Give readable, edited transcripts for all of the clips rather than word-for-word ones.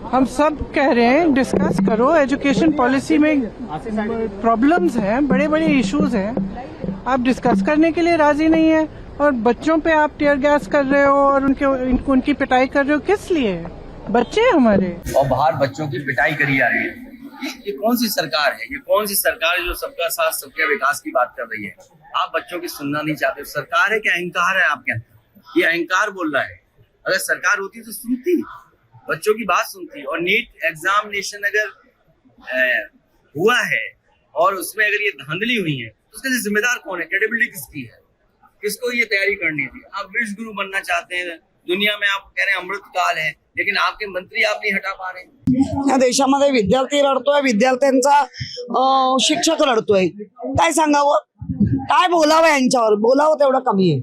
हम सब कह रहे हैं डिस्कस करो, एजुकेशन पॉलिसी में प्रॉब्लम्स हैं, बड़े बड़े इश्यूज हैं, आप डिस्कस करने के लिए राजी नहीं है और बच्चों पे आप टीयर गैस कर रहे हो और उनकी पिटाई कर रहे हो, किस लिए? बच्चे हमारे। और बाहर बच्चों की पिटाई करी जा रही है। ये कौन सी सरकार है? ये कौन सी सरकार है जो सबका साथ सबके विकास की बात कर रही है? आप बच्चों की सुनना नहीं चाहते। सरकार है कि अहंकार है आपके अंदर? ये अहंकार बोल रहा है। अगर सरकार होती तो सुनती, बच्चों की बात सुनती। और नीट एग्जामिनेशन अगर हुआ है और उसमें अगर ये धांधली हुई है तो उसके लिए जिम्मेदार कौन है? क्रेडिबिलिटी किसकी है? किसको ये तैयारी करनी थी? आप विश्व गुरु बनना चाहते हैं दुनिया में, आप कह रहे हैं अमृत काल है, लेकिन आपके मंत्री आप नहीं हटा पा रहे। या देशामध्ये विद्यार्थी रडतोय, विद्यार्थ्यांचा शिक्षक रडतोय, काय सांगावं, काय बोलावं, यांच्यावर बोलावं तेवढं कमी आहे.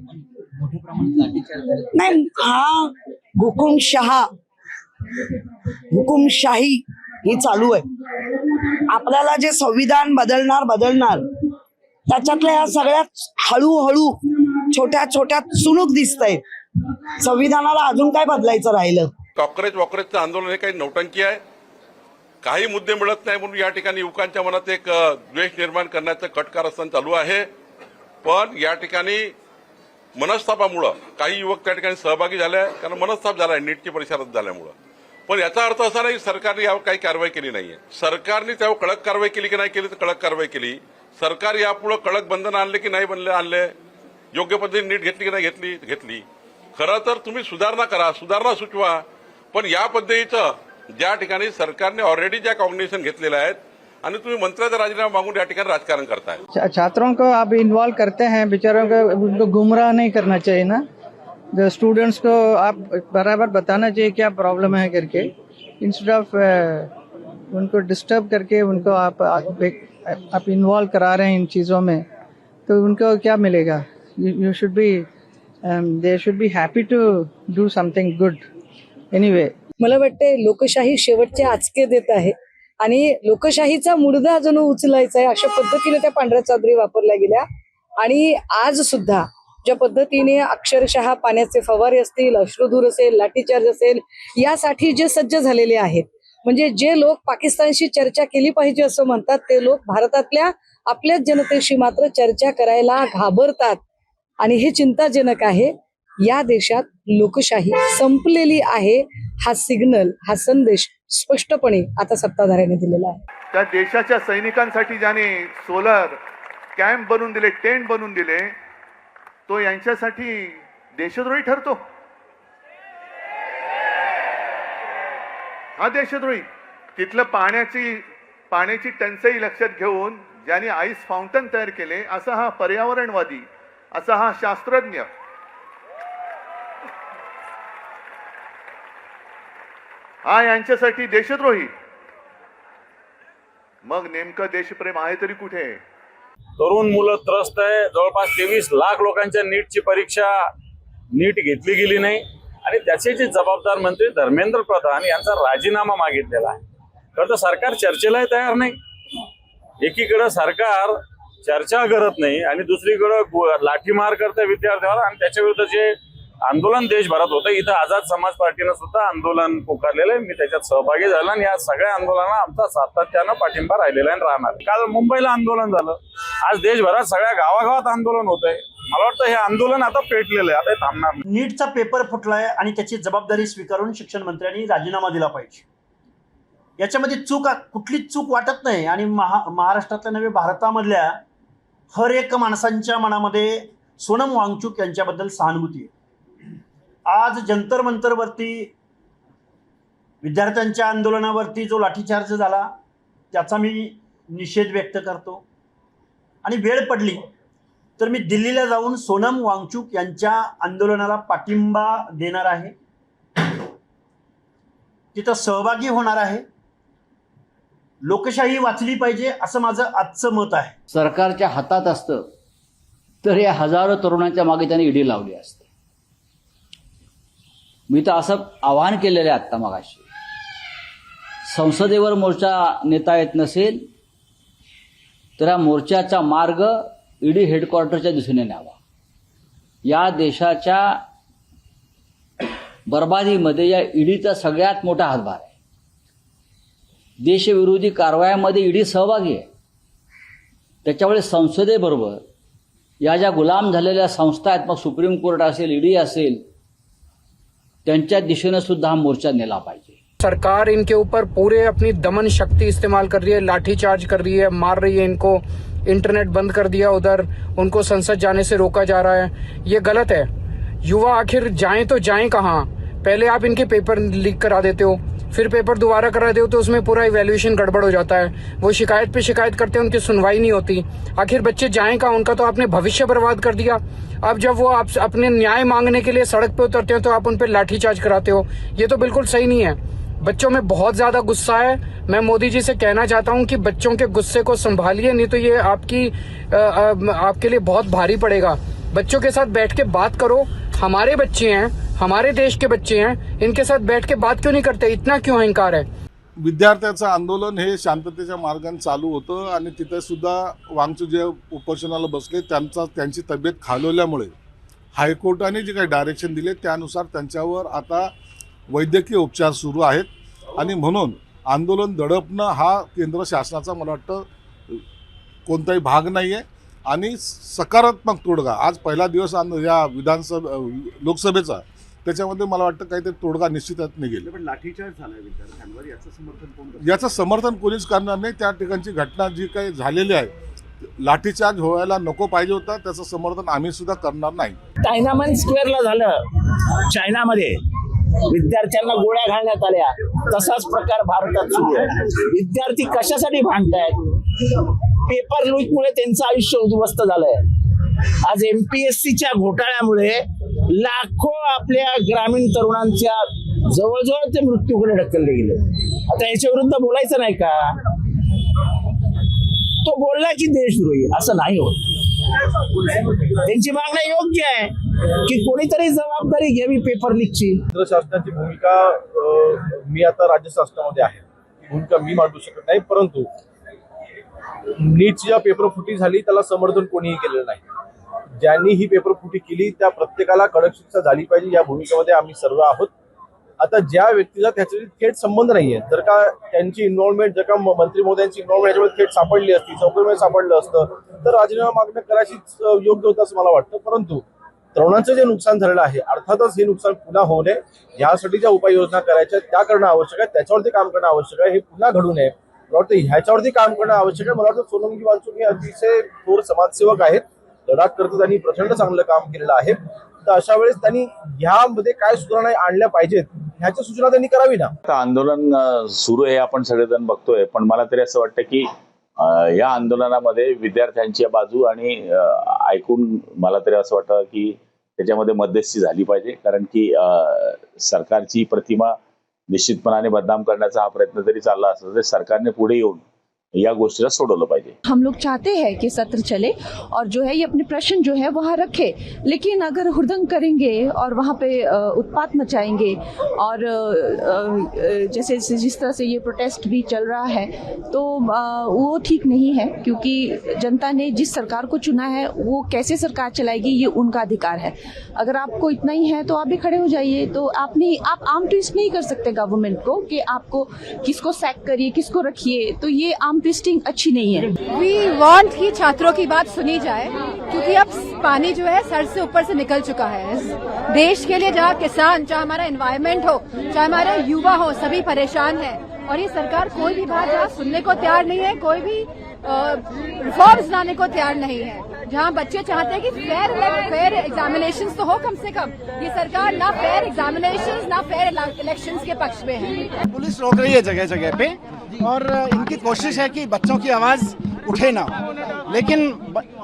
नाही, हा हुकुमशाही ही चालू आहे. आपल्याला जे संविधान बदलणार त्याच्यातल्या या सगळ्यात हळूहळू छोट्या छोट्या चुणूक दिसतंय. संविधानाला अजून काय बदलायचं राहिलं? कॉक्रोचचं आंदोलन हे काही नौटंकी आहे. काही मुद्दे मिळत नाही म्हणून या ठिकाणी युवकांच्या मनात एक द्वेष निर्माण करण्याचं कट कारस्थान चालू आहे. पण या ठिकाणी मनस्तापामुळे काही युवक त्या ठिकाणी सहभागी झाले, कारण मनस्ताप झालाय नीटची परीक्षा रद्द झाल्यामुळे. पण याचा अर्थ असा नाही सरकारने यावर काही कारवाई केली नाहीये. सरकारने त्यावर कडक कारवाई केली की नाही केली तर कडक कारवाई केली. सरकार यापुढे कडक बंधन आणले की नाही आणले, योग्य पद्धतीने नीट घेतली की नाही घेतली. खरं तर तुम्ही सुधारणा करा, सुधारणा सुचवा, पण या पद्धतीचं ज्या ठिकाणी सरकारने ऑलरेडी ज्या कॉग्निशन घेतलेल्या आहेत आणि तुम्ही मंत्र्याचा राजीनामा मागून या ठिकाणी राजकारण करताय. छात्रों को आप इन्वॉल्व करते हैं, बेचारों को उनको गुमराह नहीं करना चाहिए ना. जो स्टूडेंट्स को आप बराबर बताना चाहिए क्या प्रॉब्लम है करके, इंस्टेड ऑफ उनको डिस्टर्ब करके उनको आप इन्वॉल्व करा रहे हैं इन चीज़ों में, तो उनको क्या मिलेगा? You should be they should be happy to do something good. Anyway, मला वाटते लोकशाही शेवटचे आचके देत आहे आणि लोकशाहीचा मुडदा जणू उचलायचा आहे अशा पद्धतीने त्या पांढऱ्या चादरी वापरल्या गेल्या. आणि आज सुद्धा ज्या पद्धतीने अक्षरशः पाण्याचे फवारे असतील, अश्रुधूर असेल, लाठीचार्ज असेल, यासाठी जे सज्ज झालेले आहेत, म्हणजे जे लोक पाकिस्तानशी चर्चा केली पाहिजे असं म्हणतात, ते लोक भारतातल्या आपल्याच जनतेशी मात्र चर्चा करायला घाबरतात. आणि हे चिंताजनक आहे. या देशात लोकशाही संपलेली आहे हा सिग्नल, हा संदेश स्पष्टपणे आता सत्ताधाऱ्यांनी दिलेला आहे. त्या देशाच्या सैनिकांसाठी ज्याने सोलर कॅम्प बनवून दिले, टेंट बनवून दिले, तो यांच्यासाठी देशद्रोही ठरतो. हा देशद्रोही. तिथलं पाण्याची टंचाई लक्षात घेऊन ज्यांनी आईस फाउंटन तयार केले, असा हा पर्यावरणवादी, असा हा शास्त्रज्ञ, हा यांच्यासाठी देशद्रोही. मग नेमकं देशप्रेम आहे तरी कुठे? तरुण मुलं त्रस्त आहे. जवळपास 23 लाख लोकांच्या नीटची परीक्षा नीट घेतली गेली नाही आणि त्याचे जे जबाबदार मंत्री धर्मेंद्र प्रधान यांचा राजीनामा मागितलेला आहे. खरं तर सरकार चर्चेलाही तयार नाही. एकीकडे सरकार चर्चा करत नाही आणि दुसरीकडे लाठीमार करते विद्यार्थ्यांवर. आणि त्याच्या विरुद्ध जे आंदोलन देशभरात होतं, इथं आझाद समाज पार्टीनं सुद्धा आंदोलन पुकारलेलं आहे. मी त्याच्यात सहभागी झालो आणि या सगळ्या आंदोलनाला आमचा सातत्यानं पाठिंबा राहिलेला आहे, राहणार. काल मुंबईला आंदोलन झालं, आज देशभरात सगळ्या गावागावात आंदोलन होत आहे. मला वाटतं हे आंदोलन आता पेटलेलं आहे, आता थांबणार नाही. नीटचा पेपर फुटलाय आणि त्याची जबाबदारी स्वीकारून शिक्षण मंत्र्यांनी राजीनामा दिला पाहिजे. याच्यामध्ये कुठलीच चूक वाटत नाही. आणि महाराष्ट्रातल्या नव्हे, भारतामधल्या हर एक माणसांच्या मनामध्ये सोनम वांगचुक यांच्याबद्दल सहानुभूती आहे. आज जंतर मंतरवरती विद्यार्थ्यांच्या आंदोलनावरती जो लाठीचार्ज झाला त्याचा मी निषेध व्यक्त करतो. आणि वेळ पडली तर मी दिल्लीला जाऊन सोनम वांगचुक यांच्या आंदोलनाला पाठिंबा देणार आहे, तिथं सहभागी होणार आहे. लोकशाही वाचली पाहिजे असं माझं आजचं मत आहे. सरकारच्या हातात असतं तर या हजारो तरुणांच्या मागे त्यांनी ईडी लावली असते. मी तर असं आवाहन केलेलं आहे आत्ता मगाशी, संसदेवर मोर्चा नेता येत नसेल तर या मोर्चाचा मार्ग ईडी हेडक्वार्टरच्या दिशेने न्यावा. या देशाच्या बर्बादीमध्ये या ईडीचा सगळ्यात मोठा हातभार आहे. देशविरोधी कारवायांमध्ये ईडी सहभागी आहे. त्याच्यामुळे संसदेबरोबर या ज्या गुलाम झालेल्या संस्था आहेत, मग सुप्रीम कोर्ट असेल, ईडी असेल, त्यांच्या दिशेने सुद्धा हा मोर्चा नेला पाहिजे. सरकार इनके ऊपर पूरे अपनी दमन शक्ति इस्तेमाल कर रही है, लाठीचार्ज कर रही है, मार रही है इनको, इंटरनेट बंद कर दिया उधर, उनको संसद जाने से रोका जा रहा है. ये गलत है. युवा आखिर जाएं तो जाएं कहाँ? पहले आप इनके पेपर लीक करा देते हो, फिर पेपर दोबारा करा देते हो तो उसमें पूरा इवैल्यूएशन गड़बड़ हो जाता है. वो शिकायत पे शिकायत करते हैं, उनकी सुनवाई नहीं होती. आखिर बच्चे जाएं कहाँ? उनका तो आपने भविष्य बर्बाद कर दिया. अब जब वो आप अपने न्याय मांगने के लिए सड़क पे उतरते हो तो आप उन पर लाठीचार्ज कराते हो. ये तो बिल्कुल सही नहीं है. बच्चों में बहुत ज्यादा गुस्सा है. मैं मोदी जी से कहना चाहता हूं कि बच्चों के गुस्से को संभालिए, नहीं तो ये आपके लिए बहुत भारी पड़ेगा. बच्चों के साथ बैठ के बात करो. हमारे बच्चे हैं, हमारे देश के बच्चे हैं, इनके साथ बैठ के बात क्यों नहीं करते? इतना क्यों अहंकार है? विद्यार्थ्यांचं आंदोलन हे शांततेच्या मार्गाने चालू होतं आणि तिथे सुद्धा वांगचू जे उपोषणाला बसले त्यांची तब्येत खालवल्यामुळे हायकोर्टाने जे काही डायरेक्शन दिले त्यानुसार त्यांच्यावर आता वैद्यकीय उपचार सुरू आहेत आणि म्हणून आंदोलन दडपणं हा केंद्र शासनाचा मला वाटतं कोणताही भाग नाही आहे. आणि सकारात्मक तोडगा आज पहिला दिवस या लोकसभेचा, त्याच्यामध्ये मला वाटतं काहीतरी तोडगा निश्चितच निघेल. पण लाठीचार्ज झाला विद्यार्थ्यांवर, याचं समर्थन कोण करतं? याचं समर्थन कोणीच करणार नाही. त्या ठिकाणची घटना जी काही झालेली आहे, लाठीचार्ज व्हायला नको पाहिजे होता, त्याचं समर्थन आम्ही सुद्धा करणार नाही. टायनामन स्क्वेअरला झालं चायनामध्ये, विद्यार्थ्यांना गोळ्या घालण्यात आल्या, तसाच प्रकार भारतात सुरू आहे. विद्यार्थी कशासाठी भांडतायत? पेपर लीकमुळे त्यांचं आयुष्य उद्ध्वस्त झालंय. आज MPSCच्या घोटाळ्यामुळे लाखो आपल्या ग्रामीण तरुणांच्या जवळजवळ ते मृत्यूकडे ढकलले गेले. आता याच्या विरुद्ध बोलायचं नाही का? तो बोलला की देशद्रोही, असं नाही होत. त्यांची मागणी योग्य आहे की कोणीतरी जबाबदारी घ्यावी पेपर लीकची. केंद्र शासनाची भूमिका मी आता राज्य शासनामध्ये आहे, भूमिका मी मांडू शकत नाही. परंतु नीटची ज्या पेपर फुटी झाली त्याला समर्थन कोणीही केलेलं नाही. ज्यांनी ही पेपर फुटी केली त्या प्रत्येकाला कडक शिक्षा झाली पाहिजे, या भूमिकेमध्ये आम्ही सर्व आहोत. आता ज्या व्यक्तीला त्याच्याशी थेट संबंध नाहीये, जर का त्यांची इन्व्हॉल्वमेंट, जर का मंत्री महोदयांची इन्व्हॉल्वमेंट याच्यामध्ये थेट सापडली असती, चौकशीमध्ये सापडलं असतं, तर राजीनामा मागणं करायचीच योग्य होतं असं मला वाटतं. परंतु तरुणांचं जे नुकसान झालेलं आहे, अर्थातच हे नुकसान पुन्हा होऊ नये यासाठी ज्या उपाययोजना करायच्या त्या करणं आवश्यक आहे, त्याच्यावरती काम करणं आवश्यक आहे. हे पुन्हा घडू नये मला वाटतं ह्याच्यावरती काम करणं आवश्यक आहे. मला वाटतं सोनमजी वांचूक हे अतिशय थोर समाजसेवक आहेत, लडाख करता त्यांनी प्रचंड चांगलं काम केलेलं आहे. तर अशा वेळेस त्यांनी ह्यामध्ये काय सुधारणा आणल्या पाहिजेत ह्याची सूचना त्यांनी करावी ना. आंदोलन सुरू आहे, आपण सगळेजण बघतोय, पण मला तरी असं वाटतं की या आंदोलनामध्ये विद्यार्थ्यांची बाजू आणि ऐकून मला तरी असं वाटतं की त्याच्यामध्ये मध्यस्थी झाली पाहिजे. कारण की सरकारची प्रतिमा निश्चितपणाने बदनाम करण्याचा हा प्रयत्न जरी चालला असला तरी सरकारने पुढे येऊन या गोष्टीला सोडवलं पाहिजे. हम लोग चाहते हैं कि सत्र चले और जो है ये अपने प्रश्न जो है वहाँ रखे, लेकिन अगर हुड़दंग करेंगे और वहाँ पे उत्पात मचाएंगे और जैसे जिस तरह से ये प्रोटेस्ट भी चल रहा है तो वो ठीक नहीं है, क्योंकि जनता ने जिस सरकार को चुना है वो कैसे सरकार चलाएगी ये उनका अधिकार है. अगर आपको इतना ही है तो आप भी खड़े हो जाइए. तो आप आम ट्विस्ट नहीं कर सकते गवर्नमेंट को कि आपको किसको सैक करिए, किसको रखिए. तो ये आम ट्विस्टिंग अच्छी नहीं है. वी वांट कि छात्रों की बात सुनी जाए, क्योंकि अब पानी जो है सर से ऊपर से निकल चुका है. देश के लिए जहाँ किसान, चाहे हमारा एनवायरमेंट हो, चाहे हमारे युवा हो, सभी परेशान हैं और ये सरकार कोई भी बात जहाँ सुनने को तैयार नहीं है, कोई भी रिफॉर्म्स लाने को तैयार नहीं है. जहाँ बच्चे चाहते हैं कि फेयर एग्जामिनेशंस तो हो कम से कम, ये सरकार ना फेयर एग्जामिनेशंस ना फेयर इलेक्शंस के पक्ष में है. पुलिस रोक रही है जगह जगह पे और इनकी कोशिश है कि बच्चों की आवाज उठे ना, लेकिन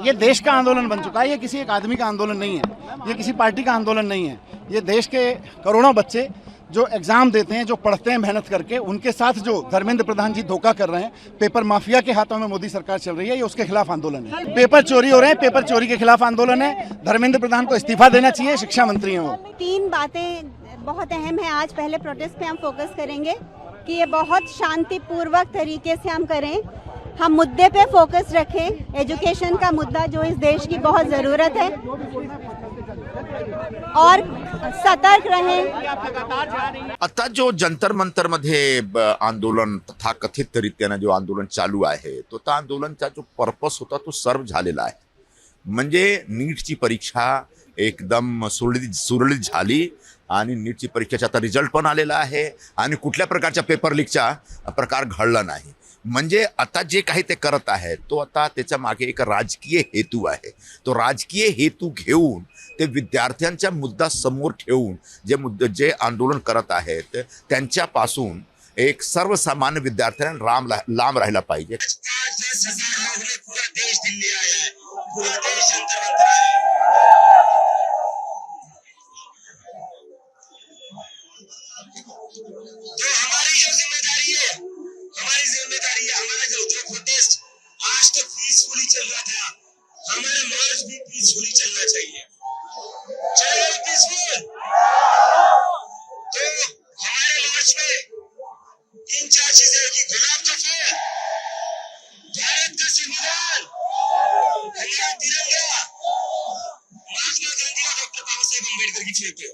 ये देश का आंदोलन बन चुका है. ये किसी एक आदमी का आंदोलन नहीं है, ये किसी पार्टी का आंदोलन नहीं है. ये देश के करोड़ों बच्चे जो एग्जाम देते हैं, जो पढ़ते हैं मेहनत करके, उनके साथ जो धर्मेंद्र प्रधान जी धोखा कर रहे हैं, पेपर माफिया के हाथों में मोदी सरकार चल रही है, ये उसके खिलाफ आंदोलन है. पेपर चोरी हो रहे हैं, पेपर चोरी के खिलाफ आंदोलन है. धर्मेंद्र प्रधान को इस्तीफा देना चाहिए, शिक्षा मंत्री हैं वो. 3 बातें बहुत अहम है. आज पहले प्रोटेस्ट पे हम फोकस करेंगे कि ये बहुत शांतिपूर्वक तरीके से हम करें. हम मुद्दे पे फोकस रखें, एजुकेशन का मुद्दा जो इस देश की बहुत ज़रूरत है. और सतर्क रहें। आता जो जंतर मंतर मध्ये आंदोलन तथा कथित रीत्यानं जो आंदोलन चालू आहे तो त्या आंदोलनचा जो पर्पस होता तो सर्व झालेला आहे. म्हणजे नीटची परीक्षा एकदम सुरळीत झाली आणि नीटची परीक्षेचा आता रिझल्ट पण आलेला आहे आणि कुठल्या प्रकारच्या पेपर लीकचा प्रकार घडला नाही. म्हणजे आता जे काही ते करत आहेत तो आता त्याच्या मागे एक राजकीय हेतू आहे. तो राजकीय हेतू घेऊन ते विद्यार्थ्यांचा मुद्दा समोर ठेवून जे आंदोलन करत आहेत त्यांच्यापासून एक सर्वसामान्य विद्यार्थ्यांना लांब राहायला पाहिजे. पूरा देश दिल्ली आया है, पूरा देश तो हमारी जो जिम्मेदारी है, हमारा जो प्रोटेस्ट आज तक पीसफुली चल रहा था, हमारा मार्च भी पीसफुली चलना चाहिए. चलेगा पीसफुल? तो हमारे मार्च में 3-4 चीजें कि गुलाब का फूल, भारत का संविधान, हमारा तिरंगा, महात्मा गांधी और डॉक्टर बाबा साहेब अम्बेडकर की फोटो.